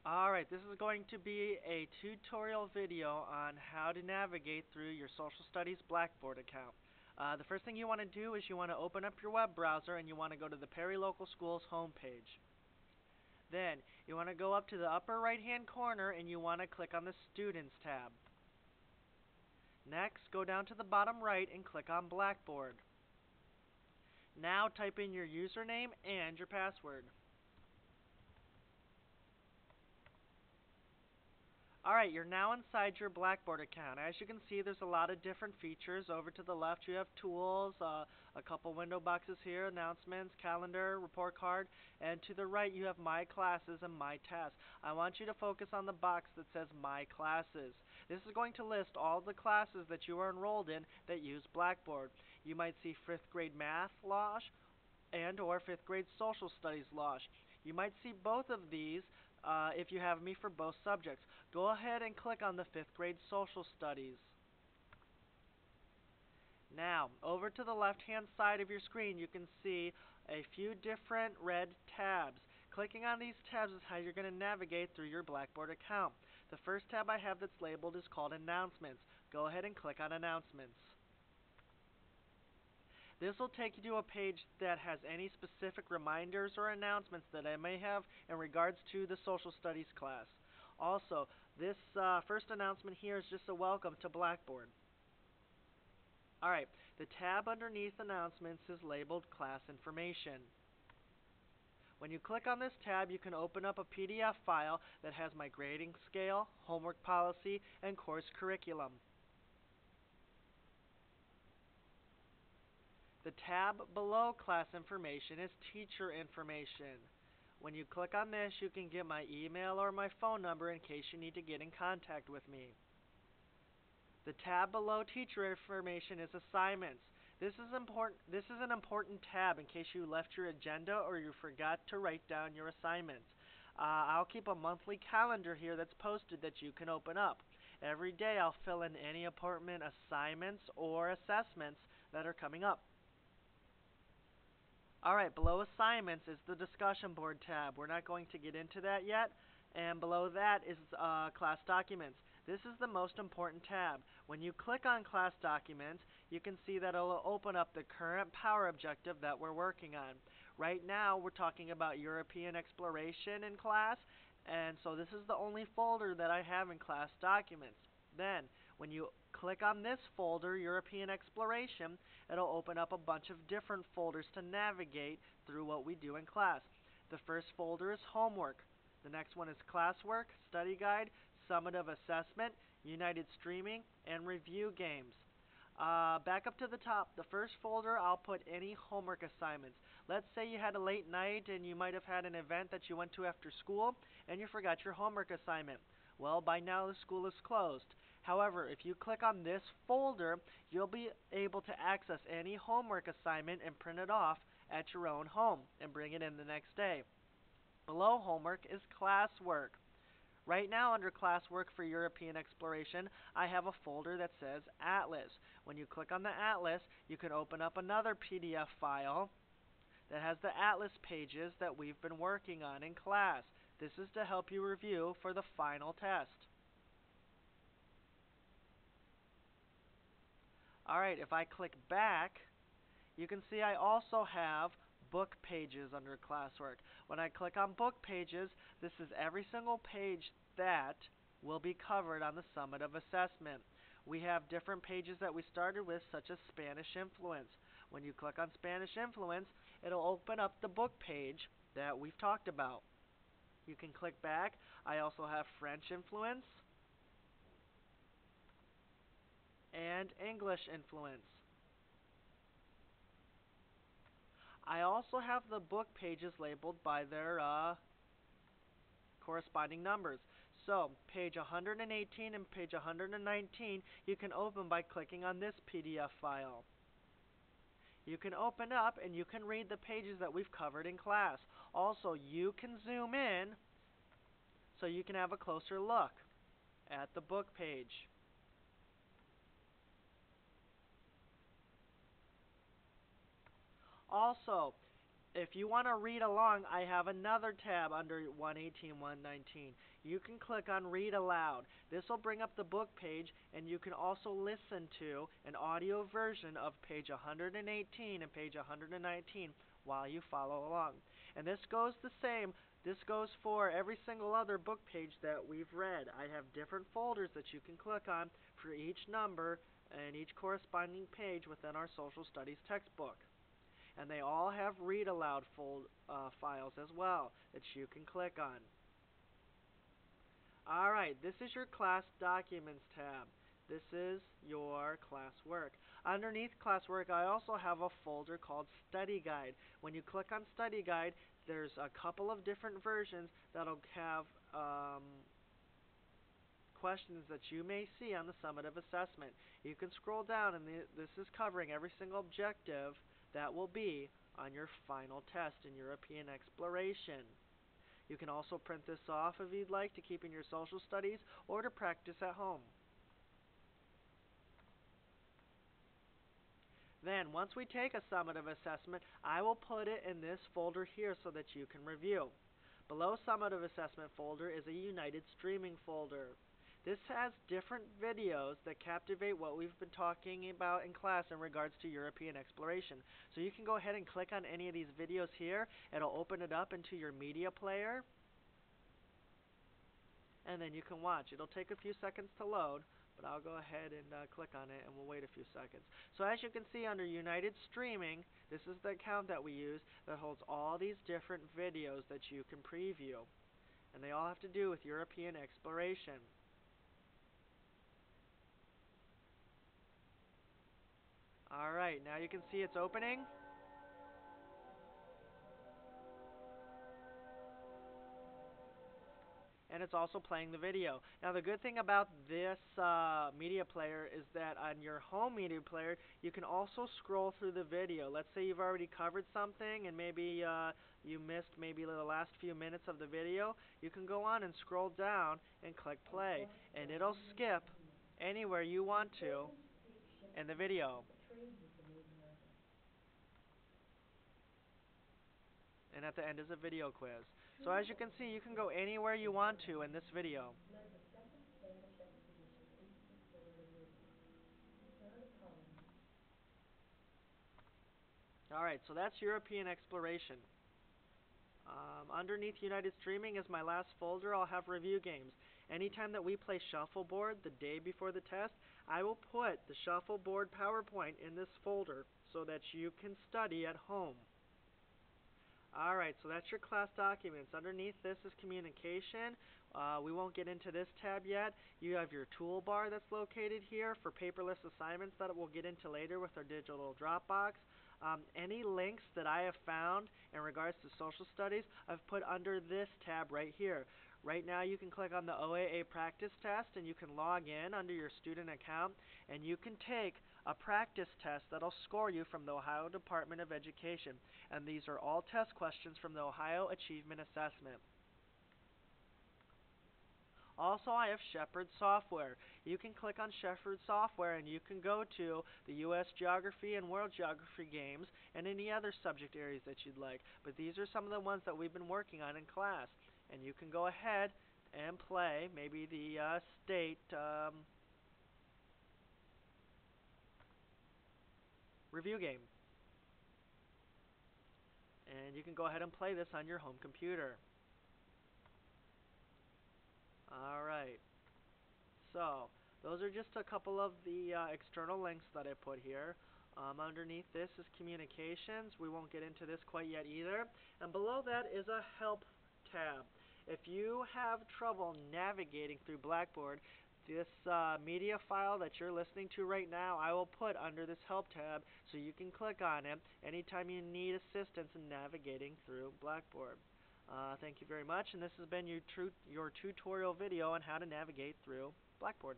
Alright, this is going to be a tutorial video on how to navigate through your Social Studies Blackboard account. The first thing you want to do is you want to open up your web browser and you want to go to the Perry Local Schools homepage. Then, you want to go up to the upper right hand corner and you want to click on the Students tab. Next, go down to the bottom right and click on Blackboard. Now type in your username and your password. Alright, you're now inside your Blackboard account. As you can see, there's a lot of different features. Over to the left, you have tools, a couple window boxes here, announcements, calendar, report card, and to the right, you have My Classes and My Tasks. I want you to focus on the box that says My Classes. This is going to list all the classes that you are enrolled in that use Blackboard. You might see 5th grade math LOSH and or 5th grade social studies LOSH. You might see both of these if you have me for both subjects. Go ahead and click on the 5th grade social studies. Now, over to the left-hand side of your screen, you can see a few different red tabs. Clicking on these tabs is how you're going to navigate through your Blackboard account. The first tab I have that's labeled is called Announcements. Go ahead and click on Announcements. This will take you to a page that has any specific reminders or announcements that I may have in regards to the social studies class. Also, this first announcement here is just a welcome to Blackboard. Alright, the tab underneath announcements is labeled Class Information. When you click on this tab, you can open up a PDF file that has my grading scale, homework policy, and course curriculum. The tab below Class Information is Teacher Information. When you click on this, you can get my email or my phone number in case you need to get in contact with me. The tab below Teacher Information is Assignments. This is an important tab in case you left your agenda or you forgot to write down your assignments. I'll keep a monthly calendar here that's posted that you can open up. Every day I'll fill in any important assignments or assessments that are coming up. Alright, below Assignments is the Discussion Board tab. We're not going to get into that yet. And below that is Class Documents. This is the most important tab. When you click on Class Documents, you can see that it'll open up the current power objective that we're working on. Right now, we're talking about European exploration in class, and so this is the only folder that I have in Class Documents. Then, when you click on this folder, European Exploration, it'll open up a bunch of different folders to navigate through what we do in class. The first folder is Homework. The next one is Classwork, Study Guide, Summative Assessment, United Streaming, and Review Games. Back up to the top, the first folder, I'll put any homework assignments. Let's say you had a late night and you might have had an event that you went to after school and you forgot your homework assignment. Well, by now the school is closed. However, if you click on this folder, you'll be able to access any homework assignment and print it off at your own home and bring it in the next day. Below Homework is Classwork. Right now, under Classwork for European Exploration, I have a folder that says Atlas. When you click on the Atlas, you can open up another PDF file that has the Atlas pages that we've been working on in class. This is to help you review for the final test. Alright, if I click back, you can see I also have Book Pages under Classwork. When I click on Book Pages, this is every single page that will be covered on the summative assessment. We have different pages that we started with, such as Spanish Influence. When you click on Spanish Influence, it'll open up the book page that we've talked about. You can click back. I also have French Influence and English Influence. I also have the book pages labeled by their corresponding numbers. So, page 118 and page 119 you can open by clicking on this PDF file. You can open up and you can read the pages that we've covered in class. Also, you can zoom in so you can have a closer look at the book page. Also, If you want to read along, I have another tab under 118, 119. You can click on Read Aloud. This will bring up the book page, and you can also listen to an audio version of page 118 and page 119 while you follow along. And this goes the same. This goes for every single other book page that we've read. I have different folders that you can click on for each number and each corresponding page within our social studies textbook. And they all have read aloud files as well that you can click on. Alright, this is your class documents tab. This is your classwork. Underneath classwork, I also have a folder called study guide. When you click on study guide, there's a couple of different versions that'll have questions that you may see on the summative assessment. You can scroll down, and this is covering every single objective that will be on your final test in European Exploration. You can also print this off if you'd like to keep in your social studies or to practice at home. Then, once we take a summative assessment, I will put it in this folder here so that you can review. Below summative assessment folder is a United Streaming folder. This has different videos that captivate what we've been talking about in class in regards to European exploration. So you can go ahead and click on any of these videos here. It'll open it up into your media player, and then you can watch. It'll take a few seconds to load, but I'll go ahead and click on it, and we'll wait a few seconds. So as you can see under United Streaming, this is the account that we use that holds all these different videos that you can preview. And they all have to do with European exploration. Alright, now you can see it's opening. And it's also playing the video. Now the good thing about this media player is that on your home media player, you can also scroll through the video. Let's say you've already covered something and maybe you missed maybe the last few minutes of the video. You can go on and scroll down and click play, and it'll skip anywhere you want to in the video. And at the end is a video quiz. So as you can see, you can go anywhere you want to in this video. Alright, so that's European exploration. Underneath United Streaming is my last folder. I'll have review games. Anytime that we play shuffleboard the day before the test, I will put the shuffleboard PowerPoint in this folder so that you can study at home. Alright, so that's your class documents. Underneath this is communication. We won't get into this tab yet. You have your toolbar that's located here for paperless assignments that we'll get into later with our digital Dropbox. Any links that I have found in regards to social studies, I've put under this tab right here. Right now you can click on the OAA practice test and you can log in under your student account, and you can take a practice test that'll score you from the Ohio Department of Education. And these are all test questions from the Ohio Achievement Assessment. Also, I have Shepherd Software. You can click on Shepherd Software and you can go to the U.S. Geography and World Geography games and any other subject areas that you'd like. But these are some of the ones that we've been working on in class. And you can go ahead and play maybe the state review game. And you can go ahead and play this on your home computer. Alright, so those are just a couple of the external links that I put here. Underneath this is communications. We won't get into this quite yet either. And below that is a help tab. If you have trouble navigating through Blackboard, this media file that you're listening to right now, I will put under this help tab so you can click on it anytime you need assistance in navigating through Blackboard. Thank you very much, and this has been your tutorial video on how to navigate through Blackboard.